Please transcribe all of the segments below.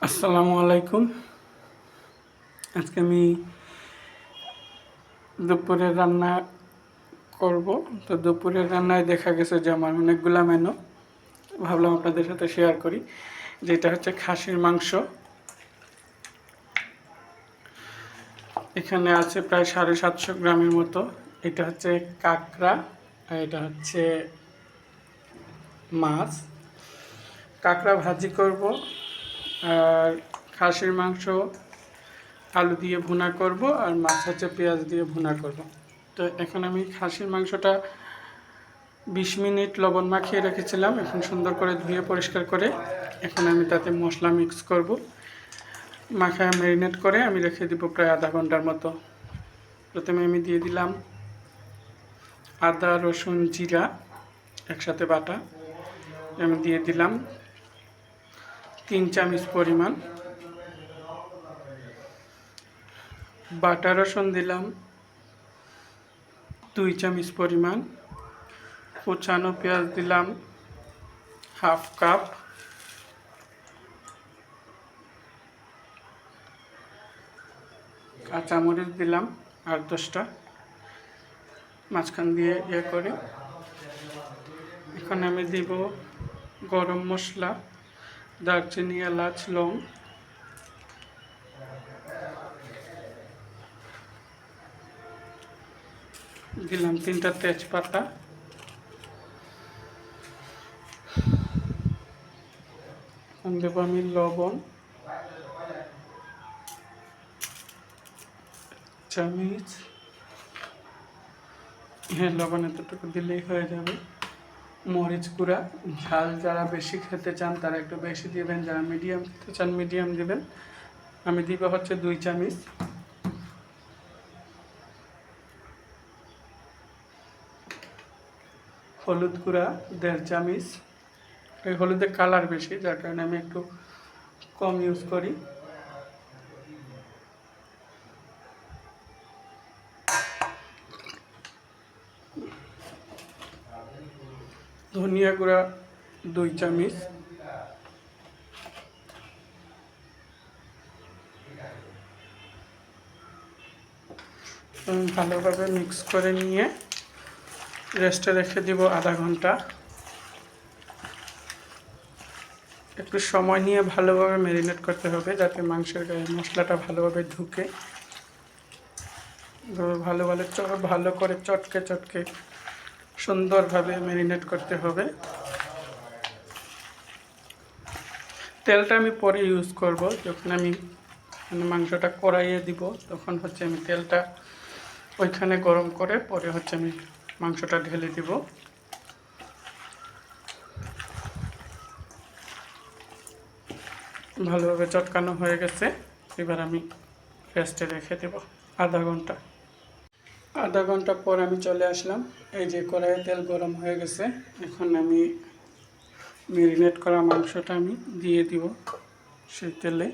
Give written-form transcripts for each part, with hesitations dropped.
আসসালামু আলাইকুম। আজকে আমি দুপুরের রান্না করব। তো দুপুরের রান্নায় দেখা গেছে যে আমার অনেকগুলা মেনু, ভাবলাম আপনাদের সাথে শেয়ার করি। যেটা হচ্ছে খাসির মাংস। এখানে আছে প্রায় 750 গ্রামের মতো। এটা হচ্ছে কাঁকড়া আর এটা হচ্ছে মাছ। কাঁকড়া ভাজি করব আর খাসির মাংস আলু দিয়ে ভুনা করব আর মাছ হচ্ছে পেঁয়াজ দিয়ে ভুনা করব। তো এখন আমি খাসির মাংসটা 20 মিনিট লবণ মাখিয়ে রেখেছিলাম। এখন সুন্দর করে ধুয়ে পরিষ্কার করে এখন আমি তাতে মশলা মিক্স করব। মাখায় ম্যারিনেট করে আমি রেখে দিব প্রায় আধা ঘন্টার মতো। প্রথমে আমি দিয়ে দিলাম আদা রসুন জিরা একসাথে বাটা। আমি দিয়ে দিলাম 3 চামচ পরিমাণ বাটা রসুন, দিলাম 2 চামচ পরিমাণ কুচানো পেঁয়াজ, দিলাম হাফ কাপ, কাঁচামরিচ দিলাম 8-10টা, মাঝখান দিয়ে করে। এখন আমি দিব গরম মশলা, দারচিনি, এলাচ, লং, দিলাম 3টা তেজপাতা, এখন দেবো আমি লবণ চামচ। হ্যাঁ, লবণ এতটুকু দিলেই হয়ে যাবে। মরিচ গুঁড়া, ঝাল যারা বেশি খেতে চান তারা একটু বেশি দিবেন, যারা মিডিয়াম খেতে চান মিডিয়াম দিবেন। আমি দিব হচ্ছে 2 চামচ। হলুদ গুঁড়া 1.5 চামচ। এই হলুদের কালার বেশি, যার কারণে আমি একটু কম ইউজ করি। ধনিয়া গুঁড়া 2 চামচ। ভালোভাবে মিক্স করে নিয়ে রেস্টে রেখে দিব আধা ঘন্টা। একটু সময় নিয়ে ভালোভাবে ম্যারিনেট করতে হবে যাতে মাংসের গায়ে মশলাটা ভালোভাবে ঢুকে। ভালো করে চটকে চটকে সুন্দরভাবে ম্যারিনেট করতে হবে। তেলটা আমি পরে ইউজ করব, যখন আমি মাংসটা কড়াইয়ে দিব তখন হচ্ছে আমি তেলটা ওইখানে গরম করে পরে হচ্ছে আমি মাংসটা ঢেলে দিব। ভালোভাবে চটকানো হয়ে গেছে, এবার আমি রেস্টে রেখে দেব আধা ঘন্টা পর আমি চলে আসলাম। এই যে কড়াইয়ে তেল গরম হয়ে গেছে, এখন আমি ম্যারিনেট করা মাংসটা আমি দিয়ে দিব সেই তেলে।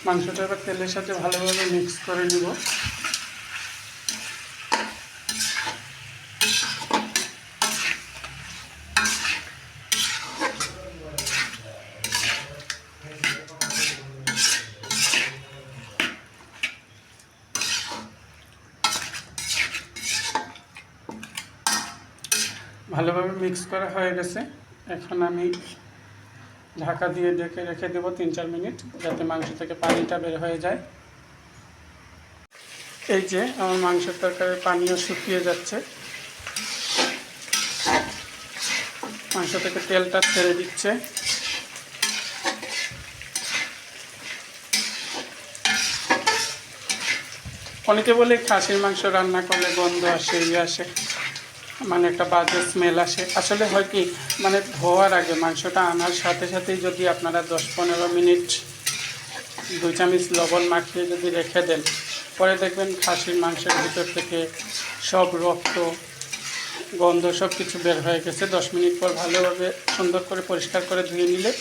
মাংসটা এবার তেলের সাথে ভালোভাবে মিক্স করে নিব। ভালোভাবে মিক্স করা হয়ে গেছে, এখন আমি ঢাকা দিয়ে ঢেকে রেখে দেব 3-4 মিনিট যাতে মাংস থেকে পানিটা বের হয়ে যায়। এই যে আমার মাংসের তরকারির পানিও শুকিয়ে যাচ্ছে, মাংস থেকে তেলটা ছেড়ে দিচ্ছে। অনেকে বলে খাসির মাংস রান্না করলে গন্ধ আসে, আসে, মানে একটা বাজে স্মেল আসে। আসলে হয় কি, মানে ধোয়ার আগে মাংসটা আনার সাথে সাথেই যদি আপনারা 10-15 মিনিট 2 চামচ লবণ মাখিয়ে যদি রেখে দেন, পরে দেখবেন খাসির মাংসের ভিতর থেকে সব রক্ত গন্ধ সব কিছু বের হয়ে গেছে। 10 মিনিট পর ভালোভাবে সুন্দর করে পরিষ্কার করে ধুয়ে নিলে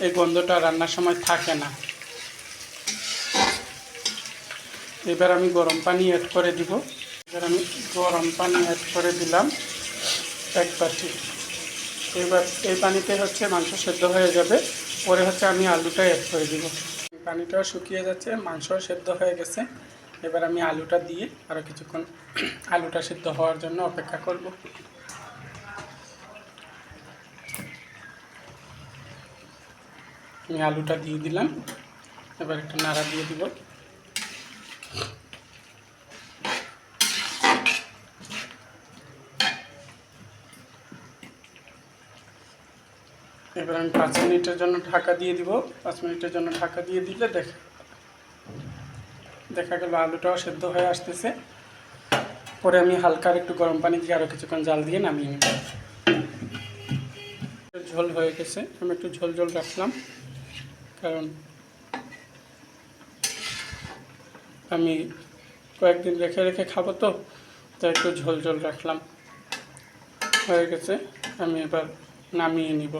এই গন্ধটা রান্নার সময় থাকে না। এবার আমি গরম পানি অ্যাড করে দিব। এবার আমি গরম পানি অ্যাড করে দিলাম 1 বাটি। এবার এই পানিতে হচ্ছে মাংস সেদ্ধ হয়ে যাবে। পরে হচ্ছে আমি আলুটা অ্যাড করে দিব। পানিটাও শুকিয়ে যাচ্ছে, মাংসও সেদ্ধ হয়ে গেছে। এবার আমি আলুটা দিয়ে আরও কিছুক্ষণ আলুটা সেদ্ধ হওয়ার জন্য অপেক্ষা করব। আমি আলুটা দিয়ে দিলাম, এবার একটা নাড়া দিয়ে দিব। এবার আমি 5 মিনিটের জন্য ঢাকা দিয়ে দিব। 5 মিনিটের জন্য ঢাকা দিয়ে দিলে দেখা গেল আলুটাও সেদ্ধ হয়ে আসতেছে। পরে আমি হালকা একটু গরম পানি দিয়ে আরও কিছুক্ষণ জাল দিয়ে নামিয়ে নেব। ঝোল হয়ে গেছে, আমি একটু ঝোল ঝোল রাখলাম, কারণ আমি কয়েকদিন রেখে রেখে খাবো, তো তাই একটু ঝোল ঝোল রাখলাম। হয়ে গেছে, আমি এবার নামিয়ে নিব।